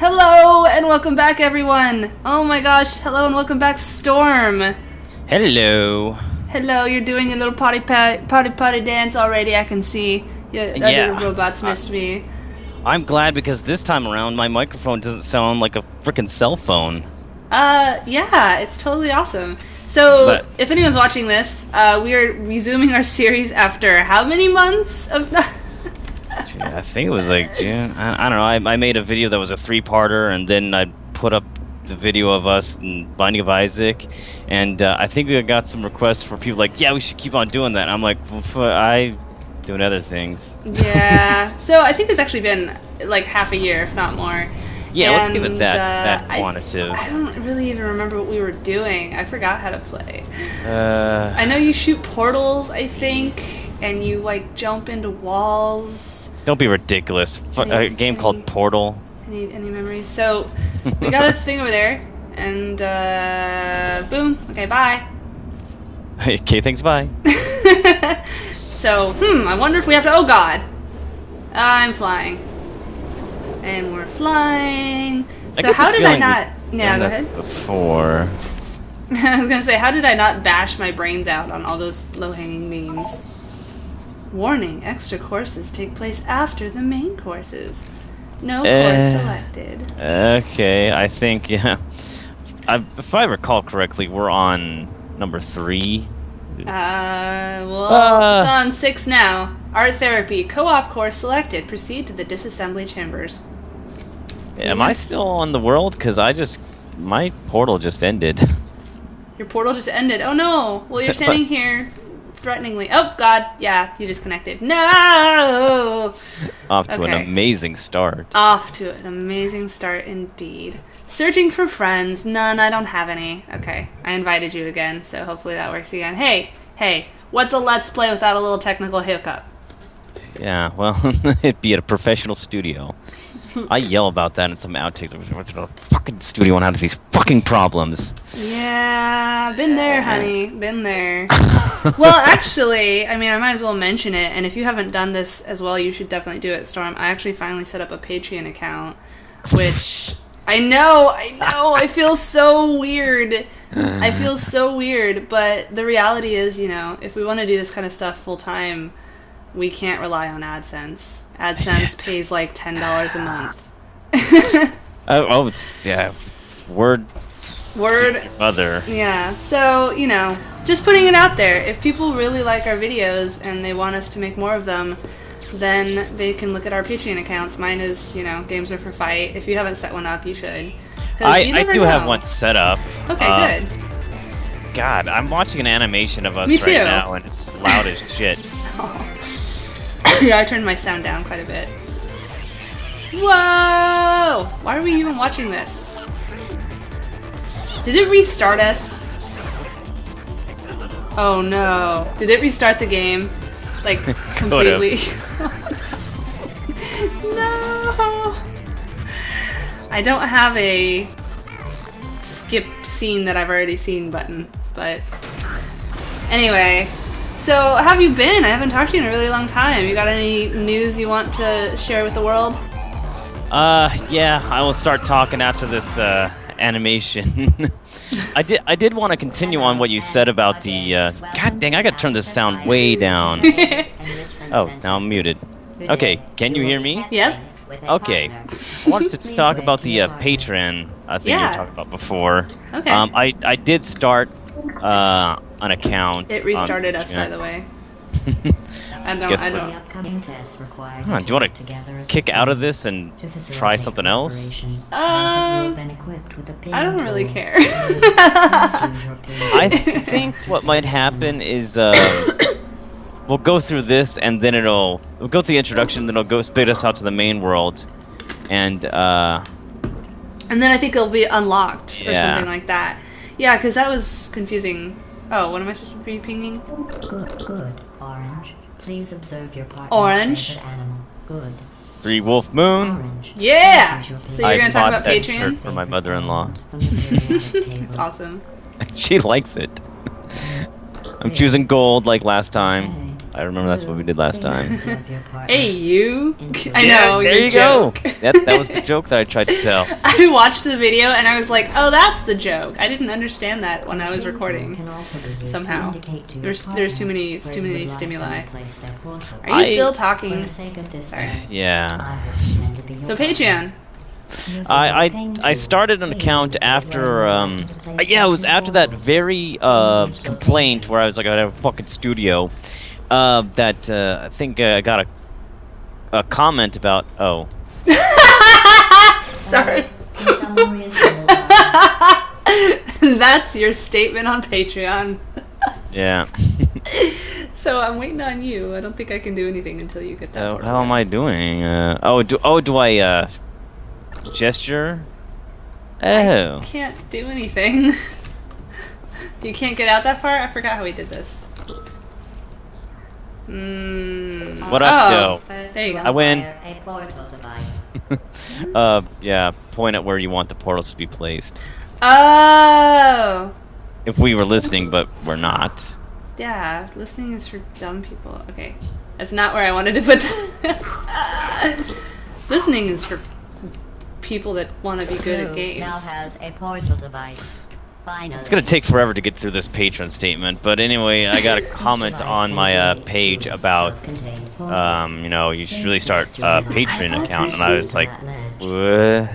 Hello and welcome back, everyone. Oh my gosh, hello and welcome back, Storm. Hello. Hello, you're doing your little potty dance already, I can see. Yeah, other robots missed me. I'm glad because this time around my microphone doesn't sound like a freaking cell phone. Yeah, it's totally awesome. So, if anyone's watching this, we are resuming our series after how many months of... I think it was like June. I don't know. I made a video that was a 3-parter, and then I put up the video of us in Binding of Isaac, and I think we got some requests for people like, yeah, we should keep on doing that. I'm like, well, I doing other things. Yeah. So I think it's actually been like half a year, if not more. Yeah, let's give it that quantitative. I don't really even remember what we were doing. I forgot how to play. I know you shoot portals, I think, and you like jump into walls. Don't be ridiculous. A game called Portal. Any memories? So we got a thing over there, and boom. Okay, bye. Okay, thanks. Bye. So I wonder if we have to. Oh God, I'm flying, and we're flying. So how did I not? Yeah, go ahead. Before. I was gonna say, how did I not bash my brains out on all those low-hanging beams? Warning, extra courses take place after the main courses. No course selected. Okay, I think, yeah. If I recall correctly, we're on number 3. Well, it's on 6 now. Art therapy, co-op course selected. Proceed to the disassembly chambers. Am I still on the world? Because my portal just ended. Your portal just ended. Oh no! Well, you're standing here threateningly. Oh God! Yeah, you disconnected. No! Off to an amazing start. Off to an amazing start indeed. Searching for friends. None. I don't have any. Okay, I invited you again, so hopefully that works again. Hey! What's a let's play without a little technical hiccup? Yeah, well, it'd be at a professional studio. I yell about that in some outtakes. What's a fucking studio on out of these fucking problems? Yeah, been there, honey. Been there. Well, actually, I mean, I might as well mention it, and if you haven't done this as well, you should definitely do it, Storm. I actually finally set up a Patreon account, which I know, I feel so weird. I feel so weird, but the reality is, you know, if we want to do this kind of stuff full time, we can't rely on AdSense. AdSense pays like $10 a month. Yeah. Word. Mother. Yeah. So, you know, just putting it out there. If people really like our videos and they want us to make more of them, then they can look at our Patreon accounts. Mine is, you know, GamesR4FITE. If you haven't set one up, you should. I do have one set up. Okay, good. God, I'm watching an animation of us right now, and it's loud as shit. Yeah, I turned my sound down quite a bit. Whoa! Why are we even watching this? Did it restart us? Oh no. Did it restart the game? Like, completely? No! I don't have a skip scene that I've already seen button, but... Anyway... So, how have you been? I haven't talked to you in a really long time. You got any news you want to share with the world? Yeah, I will start talking after this, animation. I did want to continue on what you said about the, God dang, I gotta turn this sound way down. Oh, now I'm muted. Okay, can you hear me? Yep. Okay. I wanted to talk about the, Patreon thing you were talking about before. Okay. I did start, an account. It restarted us, by the way. I don't. Do you want to kick out of this and try something else? I don't really care. I think what might happen is we'll go through this and then we'll go through the introduction, then it'll go spit us out to the main world, and then I think it'll be unlocked or something like that. Yeah, because that was confusing. Oh, what am I supposed to be pinging? Good. Orange. Please observe your partner's Orange. favorite animal. Good. 3 Wolf Moon. Orange. Yeah! So you're going to talk about Patreon? Shirt for my mother-in-law. Awesome. She likes it. I'm choosing gold like last time. I remember that's what we did last time. Hey, you! I Yeah, know, there your you joke. go. That was the joke that I tried to tell. I watched the video and I was like, oh, that's the joke. I didn't understand that when I was recording. Somehow. There's too many stimuli. Are you still talking? Sorry. Yeah. So Patreon. I started an account after yeah, it was after that very complaint where I was like, I have a fucking studio that I think I got a comment about. Oh, sorry. That's your statement on Patreon. yeah. So I'm waiting on you. I don't think I can do anything until you get that. How am I doing? Do I gesture? Oh. I can't do anything. You can't get out that far? I forgot how we did this. What up, Joe? There you go. I win. Yeah, point at where you want the portals to be placed. Oh! If we were listening, but we're not. Yeah, listening is for dumb people. Okay. That's not where I wanted to put that. Listening is for people that want to be good at games. Now has a portal device. Finally. It's gonna take forever to get through this patron statement, but anyway, I got a comment on my page about, you know, you should really start a Patreon account, and I was like, what?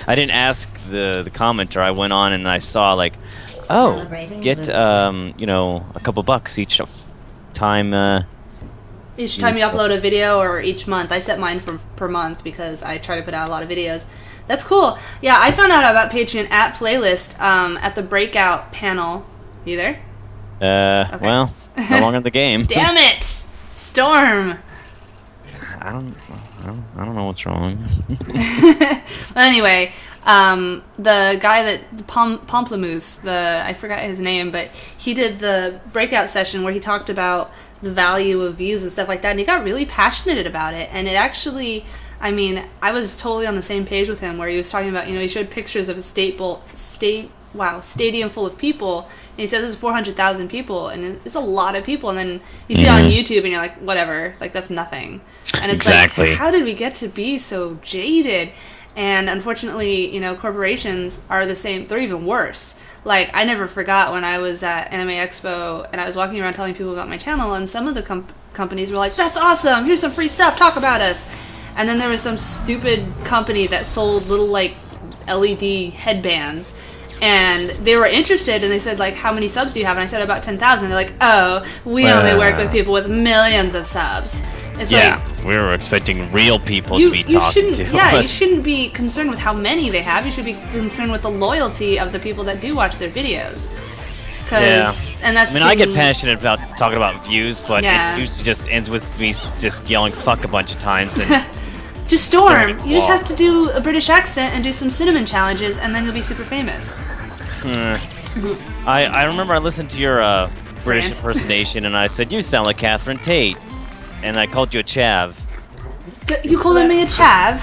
I didn't ask the commenter. I went on and I saw like, oh, get you know, a couple bucks each time. Each time you upload a video, or each month. I set mine for per month because I try to put out a lot of videos. That's cool. Yeah, I found out about Patreon at Playlist at the breakout panel. You there? Okay. Well, no longer in the game. Damn it, Storm. I don't know what's wrong. Well, anyway, the guy that Pomplamoose, I forgot his name, but he did the breakout session where he talked about the value of views and stuff like that, and he got really passionate about it. And it actually, I mean, I was totally on the same page with him, where he was talking about, you know, he showed pictures of a stadium full of people, and he says there's 400,000 people, and it's a lot of people. And then you see it on YouTube, and you're like, whatever, like that's nothing. And it's exactly. like, how did we get to be so jaded? And unfortunately, you know, corporations are the same. They're even worse. Like, I never forgot when I was at Anime Expo and I was walking around telling people about my channel, and some of the companies were like, that's awesome, here's some free stuff, talk about us. And then there was some stupid company that sold little, like, LED headbands, and they were interested, and they said, like, how many subs do you have? And I said, about 10,000. They're like, oh, we only work with people with millions of subs. It's like, we were expecting real people to be talking to. Yeah, you shouldn't be concerned with how many they have. You should be concerned with the loyalty of the people that do watch their videos. Yeah. And that's. I mean, I get passionate about talking about views, but Yeah. it usually just ends with me just yelling "fuck" a bunch of times. And just Storm. staring at You just wall. have to do a British accent and do some cinnamon challenges, and then you'll be super famous. I remember I listened to your British Rant. impersonation, and I said you sound like Catherine Tate, and I called you a chav. You calling me a chav?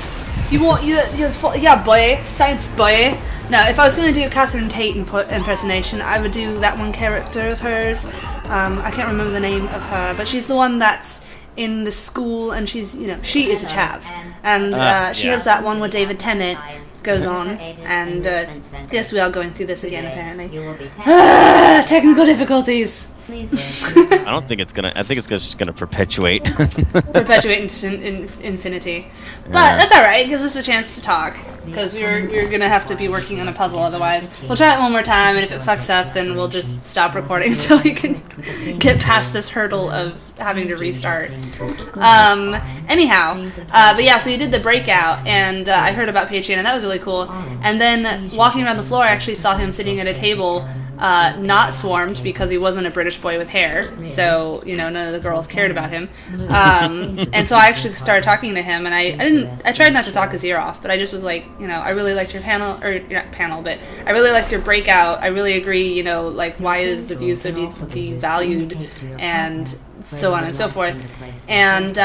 Yeah, boy, science boy. No, if I was going to do a Catherine Tate impersonation, I would do that one character of hers. I can't remember the name of her, but she's the one that's in the school, and she's, you know, she is a chav. And she has that one where David Tennant goes on, and yes, we are going through this again, apparently. Technical difficulties. Please wait. I don't think it's gonna. I think it's just gonna perpetuate. Perpetuate into infinity. But that's alright, it gives us a chance to talk, because we're gonna have to be working on a puzzle otherwise. We'll try it one more time, and if it fucks up, then we'll just stop recording until we can get past this hurdle of having to restart. Anyhow, but yeah, so you did the breakout, and I heard about Patreon, and that was really cool. And then walking around the floor, I actually saw him sitting at a table, not swarmed, because he wasn't a British boy with hair, so, you know, none of the girls cared about him. And so I actually started talking to him, and I tried not to talk his ear off, but I just was like, you know, I really liked your panel, or not panel, but I really liked your breakout. I really agree, you know, like, why is the view so devalued, and so on and so forth. And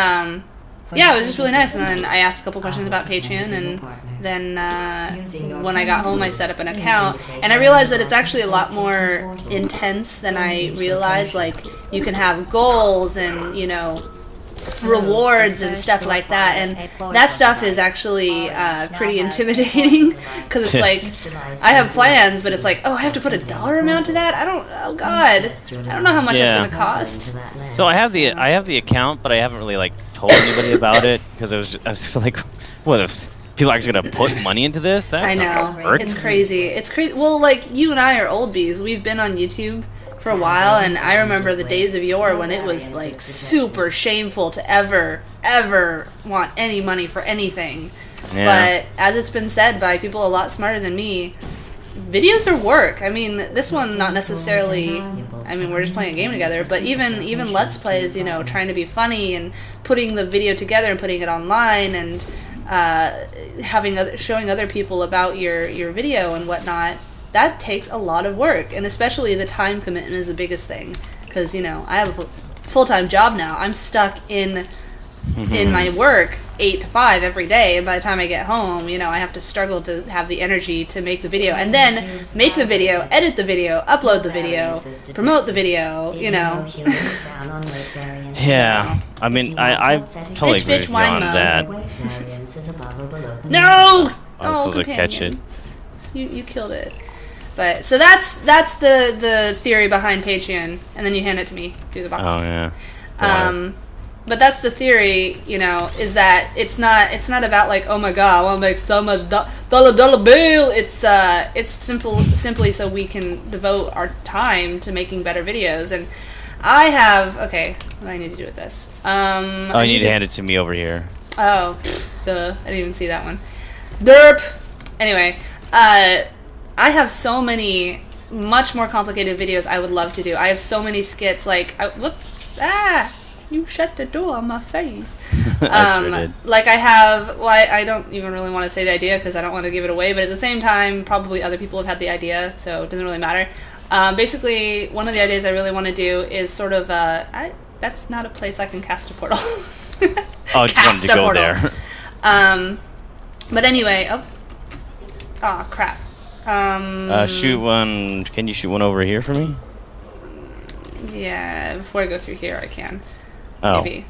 yeah, it was just really nice. And then I asked a couple questions about Patreon, and then when I got home, I set up an account, and I realized that it's actually a lot more intense than I realized. Like, you can have goals and, you know, rewards and stuff like that, and that stuff is actually pretty intimidating, because it's like, I have plans, but it's like, oh, I have to put a dollar amount to that? oh god, I don't know how much it's gonna cost. So I have the account, but I haven't really like told anybody about it, because I was like, what if people are actually gonna put money into this? That's I know, it's crazy. Well, like, you and I are old bees. We've been on YouTube for a while, and I remember the days of yore when it was like super shameful to ever want any money for anything. Yeah. But as it's been said by people a lot smarter than me, videos are work. I mean, this one not necessarily, I mean, we're just playing a game together, but even Let's Plays, you know, trying to be funny and putting the video together and putting it online and showing other people about your video and whatnot, that takes a lot of work, and especially the time commitment is the biggest thing, because, you know, I have a full-time job now. I'm stuck in my work 8 to 5 every day, and by the time I get home, you know, I have to struggle to have the energy to make the video, and then make the video, edit the video, upload the video, promote the video, you know. Yeah, I mean, I totally agree with you on that. No! I was supposed to catch it. You killed it. But so that's the theory behind Patreon, and then you hand it to me through the box. Oh yeah. But that's the theory, you know, is that it's not about like, oh my god, I want to make so much dollar bill. It's simply so we can devote our time to making better videos. And I have, okay, what do I need to do with this? You need to hand it to me over here. Oh, I didn't even see that one. Derp. Anyway, I have so many much more complicated videos I would love to do. I have so many skits, like, whoops, you shut the door on my face. I sure did. Like, I have, well, I don't even really want to say the idea because I don't want to give it away, but at the same time, probably other people have had the idea, so it doesn't really matter. Basically, one of the ideas I really want to do is sort of, that's not a place I can cast a portal. Oh, I just wanted to go there. But anyway, oh crap. Shoot one. Can you shoot one over here for me? Yeah, before I go through here, I can. Oh. Maybe.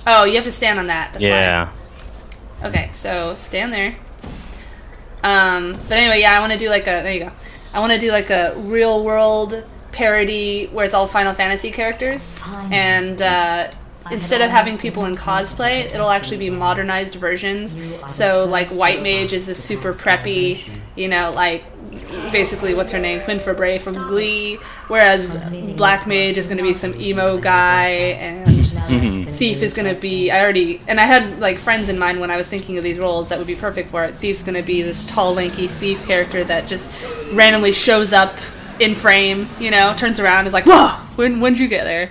Oh, you have to stand on that. That's yeah. Fine. Okay, so stand there. But anyway, yeah, I want to do like there you go. I want to do like a real world parody where it's all Final Fantasy characters, and instead of having people in cosplay, it'll actually be modernized versions. So, like, White Mage is this super preppy, you know, like, basically, what's her name? Quinn Fabray from Glee. Whereas Black Mage is going to be some emo guy, and Thief is going to be, and I had, like, friends in mind when I was thinking of these roles that would be perfect for it. Thief's going to be this tall, lanky thief character that just randomly shows up in frame, you know, turns around, is like, whoa, when'd you get there?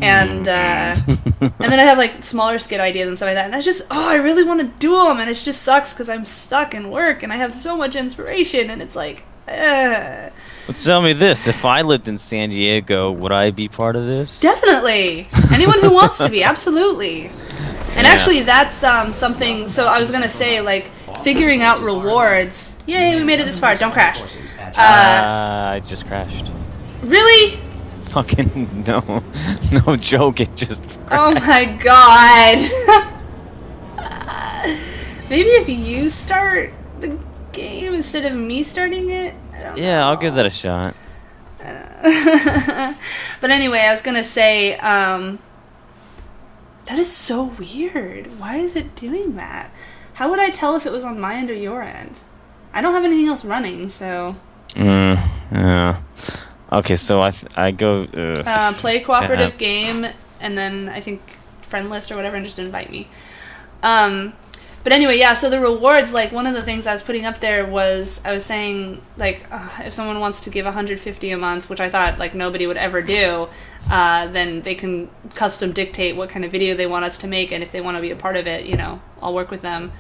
And and then I have like smaller skit ideas and stuff like that, and I really want to do them, and it just sucks because I'm stuck in work and I have so much inspiration, and it's like, Well, tell me this: if I lived in San Diego, would I be part of this? Definitely. Anyone who wants to be, absolutely. And actually, that's something. So I was gonna say, like, figuring out rewards. Yay, we made it this far! Don't crash. I just crashed. Really? Fucking no joke, it just crashed. Oh my god. Maybe if you start the game instead of me starting it? I don't know. I'll give that a shot. But anyway, I was gonna say, that is so weird. Why is it doing that? How would I tell if it was on my end or your end? I don't have anything else running, so... Yeah. Okay, so I go... play cooperative game, and then I think friend list or whatever, and just invite me. But anyway, yeah, so the rewards, like, one of the things I was putting up there was, I was saying, like, if someone wants to give $150 a month, which I thought, like, nobody would ever do, then they can custom dictate what kind of video they want us to make, and if they want to be a part of it, you know, I'll work with them.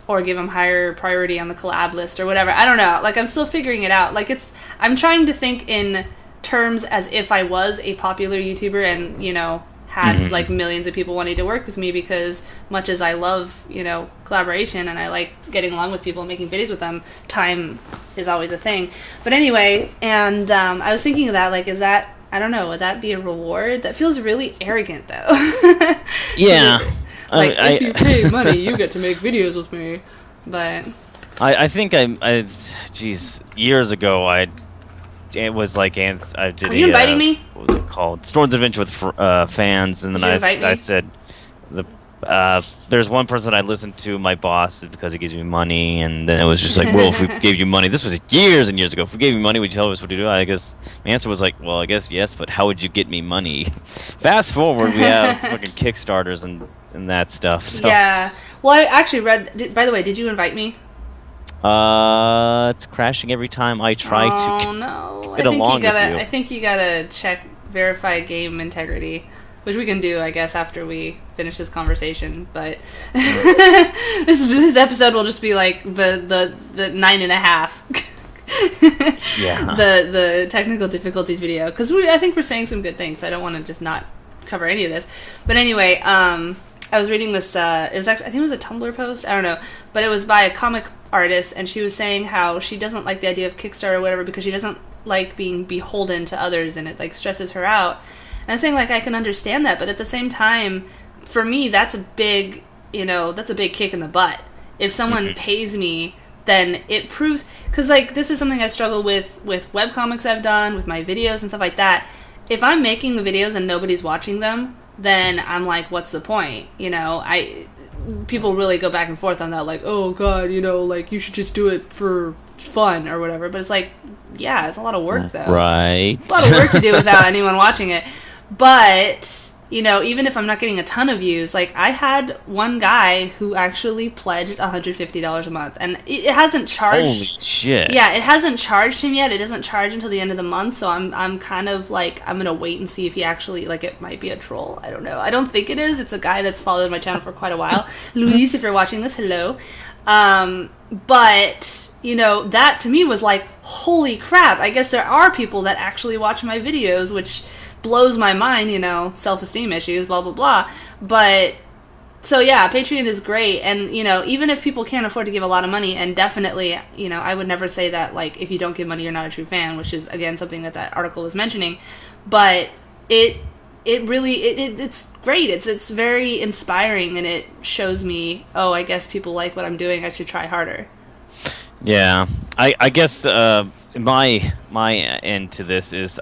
Or give them higher priority on the collab list or whatever. I don't know. Like, I'm still figuring it out. Like, I'm trying to think in terms as if I was a popular YouTuber and, you know, had like millions of people wanting to work with me, because much as I love, you know, collaboration and I like getting along with people and making videos with them, time is always a thing. But anyway, and I was thinking of that, like, is that, I don't know, would that be a reward? That feels really arrogant, though. Yeah. Like, if you pay money, you get to make videos with me. But I think geez, years ago it was like I did. Are you inviting me? What was it called? Storm's Adventure with fans, and then I said there's one person I listened to, my boss, because he gives me money, and then it was just like, well, if we gave you money, this was years and years ago. If we gave you money, would you tell us what to do? I guess my answer was like, well, I guess yes, but how would you get me money? Fast forward, we have fucking Kickstarters and that stuff. So. Yeah. Well, I actually read. By the way, did you invite me? It's crashing every time I try to get along with you. I think you gotta check verify game integrity, which we can do, I guess, after we finish this conversation. But this episode will just be like the 9.5. Yeah. The technical difficulties video, because I think we're saying some good things. So I don't want to just not cover any of this. But anyway, I was reading this. It was actually, I think it was a Tumblr post. I don't know, but it was by a comic artist, and she was saying how she doesn't like the idea of Kickstarter or whatever because she doesn't like being beholden to others, and it like stresses her out. And I'm saying, like, I can understand that, but at the same time, for me, that's a big, you know, that's a big kick in the butt. If someone pays me, then it proves, because like this is something I struggle with webcomics I've done, with my videos and stuff like that. If I'm making the videos and nobody's watching them, then I'm like, what's the point? You know, people really go back and forth on that, like, oh god, you know, like, you should just do it for fun or whatever. But it's like, yeah, it's a lot of work though. Right. It's a lot of work to do without anyone watching it. But, you know, even if I'm not getting a ton of views, like, I had one guy who actually pledged $150 a month, and it hasn't charged. Holy shit. Yeah, it hasn't charged him yet. It doesn't charge until the end of the month, so I'm kind of like, I'm gonna wait and see if he actually, like, it might be a troll. I don't know. I don't think it is. It's a guy that's followed my channel for quite a while. Luis, if you're watching this, hello. But, you know, that to me was like, holy crap, I guess there are people that actually watch my videos, which blows my mind, you know, self-esteem issues, blah, blah, blah. But, so yeah, Patreon is great, and, you know, even if people can't afford to give a lot of money, and definitely, you know, I would never say that, like, if you don't give money, you're not a true fan, which is, again, something that article was mentioning, but it really, it's great. It's very inspiring, and it shows me, oh, I guess people like what I'm doing, I should try harder. Yeah, I guess my end to this is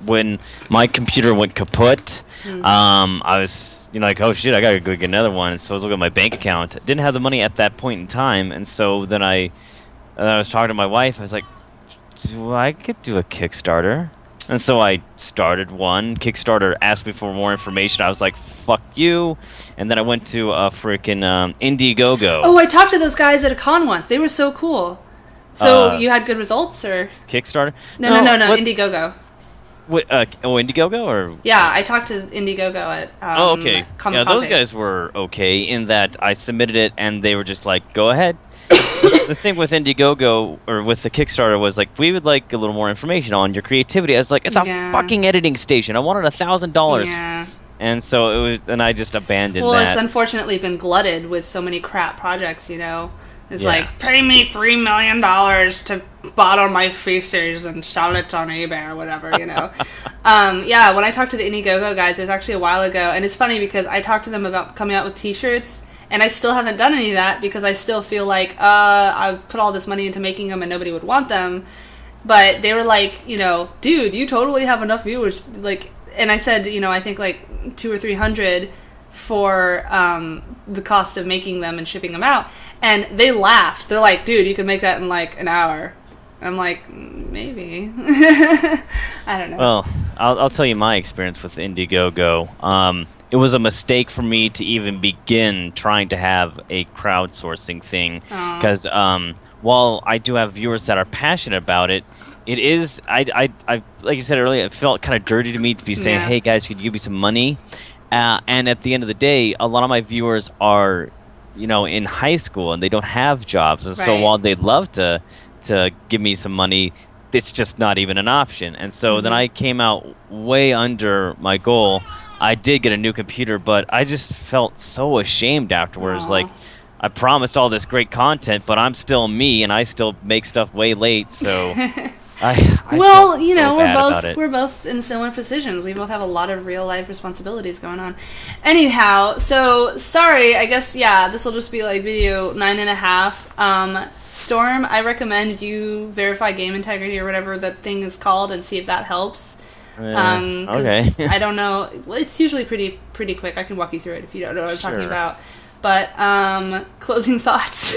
when my computer went kaput, I was, you know, like, oh shit, I gotta go get another one. And so I was looking at my bank account, didn't have the money at that point in time, and so then I was talking to my wife. I was like, I could do a Kickstarter. And so I started one. Kickstarter asked me for more information. I was like, fuck you. And then I went to a freaking Indiegogo. Oh, I talked to those guys at a con once. They were so cool. So you had good results, or? Kickstarter? No, Indiegogo. What, Indiegogo? Or? Yeah, I talked to Indiegogo at oh, okay. Yeah, those guys were okay in that I submitted it and they were just like, go ahead. The thing with Indiegogo, or with the Kickstarter, was like, we would like a little more information on your creativity. I was like, it's a fucking editing station. I wanted $1,000. Yeah. And so it was, and I just abandoned that. Well, it's unfortunately been glutted with so many crap projects, you know. It's like, pay me $3 million to bottle my feces and sell it on eBay or whatever, you know. Yeah, when I talked to the Indiegogo guys, it was actually a while ago, and it's funny because I talked to them about coming out with t-shirts, and I still haven't done any of that because I still feel like I put all this money into making them and nobody would want them. But they were like, you know, dude, you totally have enough viewers. Like, and I said, you know, I think like 200 or 300 for the cost of making them and shipping them out. And they laughed. They're like, dude, you can make that in like an hour. I'm like, maybe. I don't know. Well, I'll tell you my experience with Indiegogo. It was a mistake for me to even begin trying to have a crowdsourcing thing, because while I do have viewers that are passionate about it, it is, I like you said earlier, it felt kind of dirty to me to be saying, hey guys, could you give me some money? And at the end of the day, a lot of my viewers are, you know, in high school and they don't have jobs, and so while they'd love to give me some money, it's just not even an option. And so then I came out way under my goal. I did get a new computer, but I just felt so ashamed afterwards. Aww. Like, I promised all this great content, but I'm still me, and I still make stuff way late. So, I well, felt you know, so bad about it. we're both in similar positions. We both have a lot of real life responsibilities going on. Anyhow, so sorry. I guess this will just be like video 9.5. Storm, I recommend you verify game integrity or whatever that thing is called and see if that helps. Okay. I don't know. Well, it's usually pretty quick. I can walk you through it if you don't know what I'm talking about. But closing thoughts.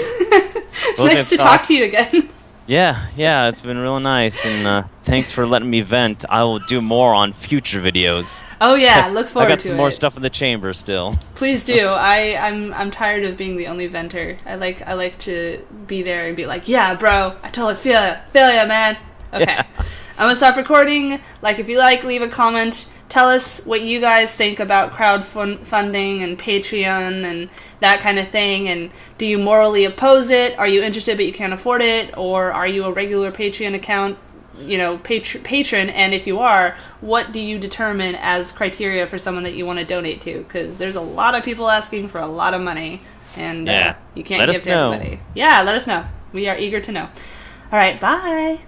Nice to talk to you again. Yeah, it's been real nice, and thanks for letting me vent. I will do more on future videos. Oh yeah, look forward to it. I got some more stuff in the chamber still. Please do. I'm tired of being the only venter. I like to be there and be like, yeah, bro, I totally feel ya, man. Okay, Yeah. I'm gonna stop recording. Like, if you like, leave a comment. Tell us what you guys think about crowdfunding and Patreon and that kind of thing. And do you morally oppose it? Are you interested but you can't afford it? Or are you a regular Patreon account, patron? And if you are, what do you determine as criteria for someone that you want to donate to? Because there's a lot of people asking for a lot of money, and you can't give to everybody. Yeah, let us know. We are eager to know. All right, bye.